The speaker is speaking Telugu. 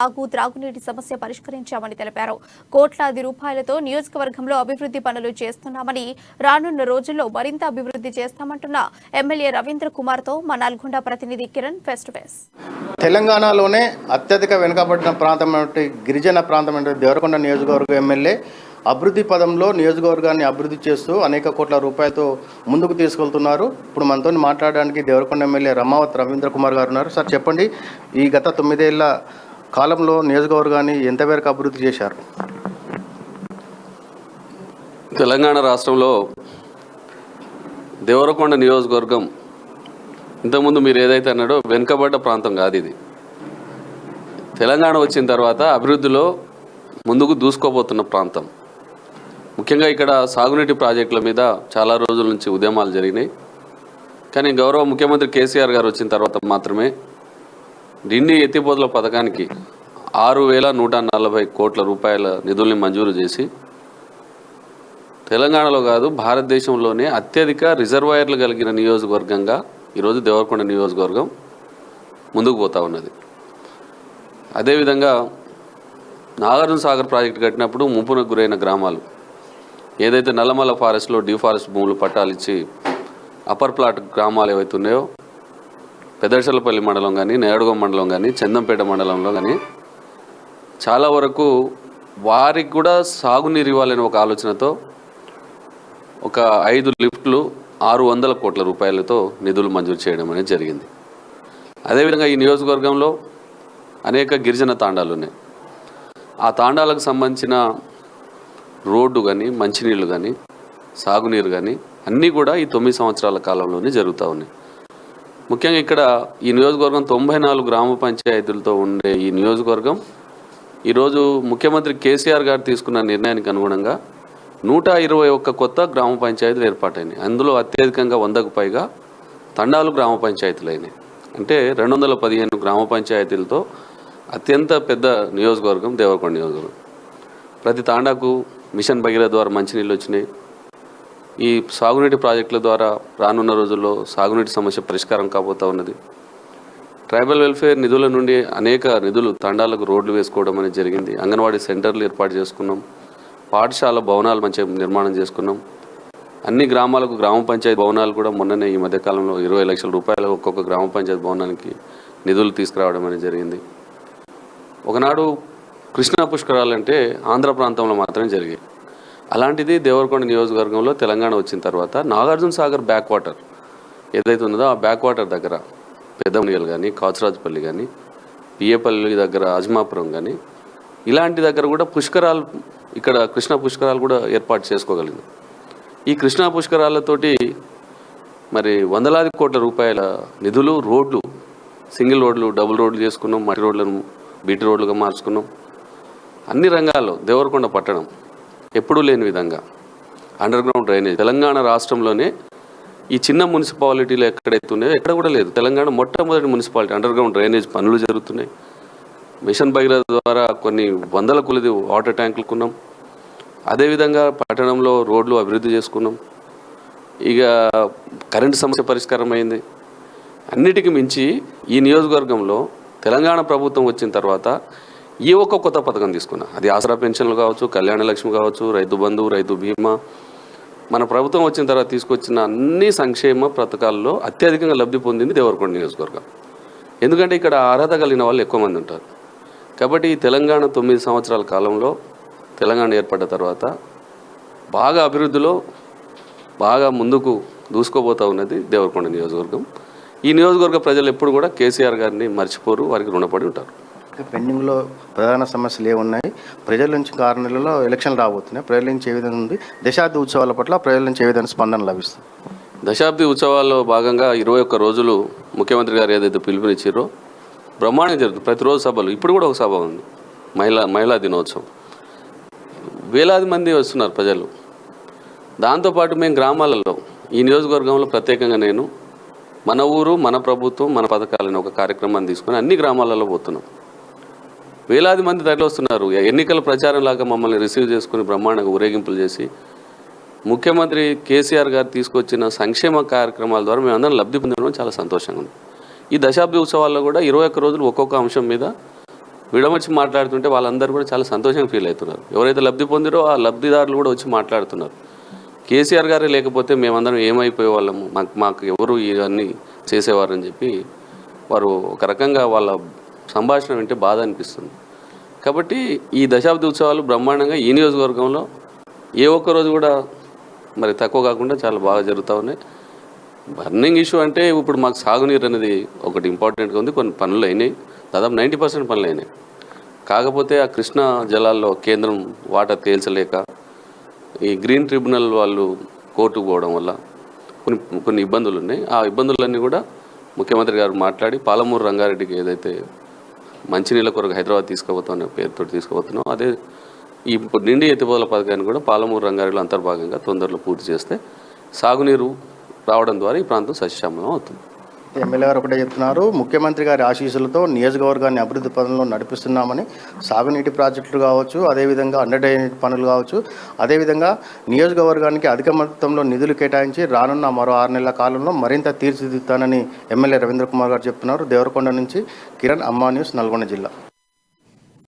త్రాగునీటి సమస్య పరిష్కరించామని తెలిపారు. కోట్లాది రూపాయలతో నియోజకవర్గంలో అభివృద్ధి పనులు చేస్తున్నామని, రానున్న రోజుల్లో మరింత అభివృద్ధి చేస్తామంటున్న ఎమ్మెల్యే రవీంద్ర కుమార్తో మా నల్గొండ ప్రతినిధి కిరణ్ ఫేస్ టు ఫేస్. తెలంగాణలోనే అత్యధిక వెనుకబడిన ప్రాంతమైనటువంటి గిరిజన ప్రాంతమైనటువంటి దేవరకొండ నియోజకవర్గ ఎమ్మెల్యే అభివృద్ధి పదంలో నియోజకవర్గాన్ని అభివృద్ధి చేస్తూ అనేక కోట్ల రూపాయలతో ముందుకు తీసుకెళ్తున్నారు. ఇప్పుడు మనతో మాట్లాడడానికి దేవరకొండ ఎమ్మెల్యే రమావత్ రవీంద్ర కుమార్ గారు ఉన్నారు. సార్ చెప్పండి, ఈ గత 9 ఏళ్ల కాలంలో నియోజకవర్గాన్ని ఎంతవరకు అభివృద్ధి చేశారు? తెలంగాణ రాష్ట్రంలో దేవరకొండ నియోజకవర్గం ఇంతకుముందు మీరు ఏదైతే అన్నాడో వెనుకబడ్డ ప్రాంతం కాదు ఇది. తెలంగాణ వచ్చిన తర్వాత అభివృద్ధిలో ముందుకు దూసుకోబోతున్న ప్రాంతం. ముఖ్యంగా ఇక్కడ సాగునీటి ప్రాజెక్టుల మీద చాలా రోజుల నుంచి ఉద్యమాలు జరిగినాయి. కానీ గౌరవ ముఖ్యమంత్రి కేసీఆర్ గారు వచ్చిన తర్వాత మాత్రమే డిండి ఎత్తిపోతల పథకానికి 6,140 కోట్ల రూపాయల నిధుల్ని మంజూరు చేసి తెలంగాణలో కాదు భారతదేశంలోనే అత్యధిక రిజర్వాయర్లు కలిగిన నియోజకవర్గంగా ఈరోజు దేవరకొండ నియోజకవర్గం ముందుకు పోతూ ఉన్నది. అదేవిధంగా నాగార్జున సాగర్ ప్రాజెక్టు కట్టినప్పుడు ముంపునకు గురైన గ్రామాలు ఏదైతే నల్లమల్ల ఫారెస్ట్లో డిఫారెస్ట్ భూములు పట్టాలిచ్చి అప్పర్ ప్లాట్ గ్రామాలు ఏవైతే ఉన్నాయో పెద్దశలపల్లి మండలం కానీ, నేడుగం మండలం కానీ, చందంపేట మండలంలో కానీ చాలా వరకు వారికి కూడా సాగునీరు ఇవ్వాలని ఒక ఆలోచనతో ఒక 5 లిఫ్ట్లు 600 కోట్ల రూపాయలతో నిధులు మంజూరు చేయడం అనేది జరిగింది. అదేవిధంగా ఈ నియోజకవర్గంలో అనేక గిరిజన తాండాలు ఉన్నాయి. ఆ తాండాలకు సంబంధించిన రోడ్డు కానీ, మంచినీళ్ళు కానీ, సాగునీరు కానీ అన్నీ కూడా ఈ 9 సంవత్సరాల కాలంలోనే జరుగుతూ ఉన్నాయి. ముఖ్యంగా ఇక్కడ ఈ నియోజకవర్గం 94 గ్రామ పంచాయతీలతో ఉండే ఈ నియోజకవర్గం ఈరోజు ముఖ్యమంత్రి కేసీఆర్ గారు తీసుకున్న నిర్ణయానికి అనుగుణంగా 121 కొత్త గ్రామ పంచాయతీలు ఏర్పాటైనాయి. అందులో అత్యధికంగా 100కు పైగా తండాలు గ్రామ పంచాయతీలు అయినాయి. అంటే 215 గ్రామ పంచాయతీలతో అత్యంత పెద్ద నియోజకవర్గం దేవరకొండ నియోజకవర్గం. ప్రతి తాండాకు మిషన్ భగీరథ ద్వారా మంచినీళ్ళు వచ్చినాయి. ఈ సాగునీటి ప్రాజెక్టుల ద్వారా రానున్న రోజుల్లో సాగునీటి సమస్య పరిష్కారం కాబోతూ ఉన్నది. ట్రైబల్ వెల్ఫేర్ నిధుల నుండి అనేక నిధులు తండాలకు రోడ్లు వేసుకోవడం అనేది జరిగింది. అంగన్వాడీ సెంటర్లు ఏర్పాటు చేసుకున్నాం. పాఠశాల భవనాలు మంచిగా నిర్మాణం చేసుకున్నాం. అన్ని గ్రామాలకు గ్రామ పంచాయతీ భవనాలు కూడా మొన్ననే ఈ మధ్యకాలంలో 20 లక్షల రూపాయలు ఒక్కొక్క గ్రామ పంచాయతీ భవనానికి నిధులు తీసుకురావడం అనేది జరిగింది. ఒకనాడు కృష్ణా పుష్కరాలంటే ఆంధ్ర ప్రాంతంలో మాత్రమే జరిగాయి. అలాంటిది దేవరకొండ నియోజకవర్గంలో తెలంగాణ వచ్చిన తర్వాత నాగార్జున సాగర్ బ్యాక్ వాటర్ ఏదైతే ఉన్నదో ఆ బ్యాక్ వాటర్ దగ్గర పెద్దమనిగలు కానీ, కాచురాజుపల్లి కానీ, పియ్యపల్లి దగ్గర అజ్మాపురం కానీ ఇలాంటి దగ్గర కూడా పుష్కరాలు, ఇక్కడ కృష్ణా పుష్కరాలు కూడా ఏర్పాటు చేసుకోగలిగింది. ఈ కృష్ణా పుష్కరాలతోటి మరి వందలాది కోట్ల రూపాయల నిధులు, రోడ్లు, సింగిల్ రోడ్లు, డబుల్ రోడ్లు చేసుకున్నాం. మట్టి రోడ్లను బీటీ రోడ్లుగా మార్చుకున్నాం. అన్ని రంగాల్లో దేవరకొండ పట్టణం ఎప్పుడూ లేని విధంగా అండర్ గ్రౌండ్ డ్రైనేజ్ తెలంగాణ రాష్ట్రంలోనే ఈ చిన్న మున్సిపాలిటీలు ఎక్కడైతే ఉన్నాయో ఎక్కడ కూడా లేదు. తెలంగాణ మొట్టమొదటి మున్సిపాలిటీ అండర్ గ్రౌండ్ డ్రైనేజ్ పనులు జరుగుతున్నాయి. మిషన్ భగీరథ ద్వారా కొన్ని 100 కొలది వాటర్ ట్యాంకులు కొన్నాం. అదేవిధంగా పట్టణంలో రోడ్లు అభివృద్ధి చేసుకున్నాం. ఇక కరెంటు సమస్య పరిష్కారం అయింది. అన్నిటికీ మించి ఈ నియోజకవర్గంలో తెలంగాణ ప్రభుత్వం వచ్చిన తర్వాత ఈ ఒక్క కొత్త పథకం తీసుకున్నా, అది ఆసరా పెన్షన్లు కావచ్చు, కళ్యాణ లక్ష్మి కావచ్చు, రైతు బంధు, రైతు బీమా, మన ప్రభుత్వం వచ్చిన తర్వాత తీసుకొచ్చిన అన్ని సంక్షేమ పథకాల్లో అత్యధికంగా లబ్ధి పొందింది దేవరకొండ నియోజకవర్గం. ఎందుకంటే ఇక్కడ అర్హత కలిగిన వాళ్ళు ఎక్కువ మంది ఉంటారు. కాబట్టి ఈ తెలంగాణ 9 సంవత్సరాల కాలంలో తెలంగాణ ఏర్పడ్డ తర్వాత బాగా అభివృద్ధిలో బాగా ముందుకు దూసుకోబోతూ ఉన్నది దేవరకొండ నియోజకవర్గం. ఈ నియోజకవర్గ ప్రజలు ఎప్పుడు కూడా కేసీఆర్ గారిని మర్చిపోరు, వారికి రుణపడి ఉంటారు. పెండింగ్లో ప్రధాన సమస్యలు ఏమున్నాయి? ప్రజల నుంచి 6 నెలల్లో ఎలక్షన్లు రాబోతున్నాయి. ప్రజల నుంచి ఏ విధంగా ఉంది? దశాబ్ది ఉత్సవాల పట్ల ప్రజల నుంచి ఏ విధంగా స్పందన లభిస్తుంది? దశాబ్ది ఉత్సవాల్లో భాగంగా 21 రోజులు ముఖ్యమంత్రి గారు ఏదైతే పిలుపునిచ్చారో బ్రహ్మాండంగా జరుగుతుంది. ప్రతిరోజు సభలు, ఇప్పుడు కూడా ఒక సభ ఉంది, మహిళా దినోత్సవం. వేలాది మంది వస్తున్నారు ప్రజలు. దాంతోపాటు మేము గ్రామాలలో ఈ నియోజకవర్గంలో ప్రత్యేకంగా నేను మన ఊరు మన ప్రభుత్వం మన పథకాలని ఒక కార్యక్రమాన్ని తీసుకొని అన్ని గ్రామాలలో పోతున్నాం. వేలాది మంది తరలి వస్తున్నారు. ఎన్నికల ప్రచారం లాగా మమ్మల్ని రిసీవ్ చేసుకుని బ్రహ్మాండంగా ఊరేగింపులు చేసి ముఖ్యమంత్రి కేసీఆర్ గారు తీసుకొచ్చిన సంక్షేమ కార్యక్రమాల ద్వారా మేమందరం లబ్ధి పొందడం చాలా సంతోషంగా ఉంది. ఈ దశాబ్ది ఉత్సవాల్లో కూడా 21 రోజులు ఒక్కొక్క అంశం మీద విడమర్చి మాట్లాడుతుంటే వాళ్ళందరూ కూడా చాలా సంతోషంగా ఫీల్ అవుతున్నారు. ఎవరైతే లబ్ధి పొందిరో ఆ లబ్ధిదారులు కూడా వచ్చి మాట్లాడుతున్నారు. కేసీఆర్ గారే లేకపోతే మేమందరం ఏమైపోయే వాళ్ళము, మాకు ఎవరు ఇవన్నీ చేసేవారని చెప్పి వారు ఒక రకంగా వాళ్ళ సంభాషణ వింటే బాధ అనిపిస్తుంది. కాబట్టి ఈ దశాబ్ది ఉత్సవాలు బ్రహ్మాండంగా ఈ నియోజకవర్గంలో ఏ ఒక్క రోజు కూడా మరి తక్కువ కాకుండా చాలా బాగా జరుగుతూ ఉన్నాయి. బర్నింగ్ ఇష్యూ అంటే ఇప్పుడు మాకు సాగునీరు అనేది ఒకటి ఇంపార్టెంట్గా ఉంది. కొన్ని పనులు అయినాయి, దాదాపు 90% పనులు అయినాయి. కాకపోతే ఆ కృష్ణా జలాల్లో కేంద్రం వాటర్ తేల్చలేక ఈ గ్రీన్ ట్రిబ్యునల్ వాళ్ళు కోర్టుకు పోవడం వల్ల కొన్ని ఇబ్బందులు ఉన్నాయి. ఆ ఇబ్బందులన్నీ కూడా ముఖ్యమంత్రి గారు మాట్లాడి పాలమూరు రంగారెడ్డికి ఏదైతే మంచినీళ్ళ కొరకు హైదరాబాద్ తీసుకుపోతున్న పేరుతో తీసుకుపోతున్నాం, అదే ఈ నిండి ఎత్తిపోతల పథకాన్ని కూడా పాలమూరు రంగారెడ్డిలో అంతర్భాగంగా తొందరలో పూర్తి చేస్తే సాగునీరు రావడం ద్వారా ఈ ప్రాంతం సస్యశ్యామలం అవుతుంది. ఎమ్మెల్యే గారు ఒకటే చెప్తున్నారు, ముఖ్యమంత్రి గారి ఆశీస్సులతో నియోజకవర్గాన్ని అభివృద్ధి పనుల్లో నడిపిస్తున్నామని. సాగునీటి ప్రాజెక్టులు కావచ్చు, అదేవిధంగా అండర్టైన్ పనులు కావచ్చు, అదేవిధంగా నియోజకవర్గానికి అధిక మొత్తంలో నిధులు కేటాయించి రానున్న మరో 6 నెలల కాలంలో మరింత తీర్చిదిద్దుతానని ఎమ్మెల్యే రవీంద్ర కుమార్ గారు చెప్తున్నారు. దేవరకొండ నుంచి కిరణ్, అమ్మా న్యూస్, నల్గొండ జిల్లా.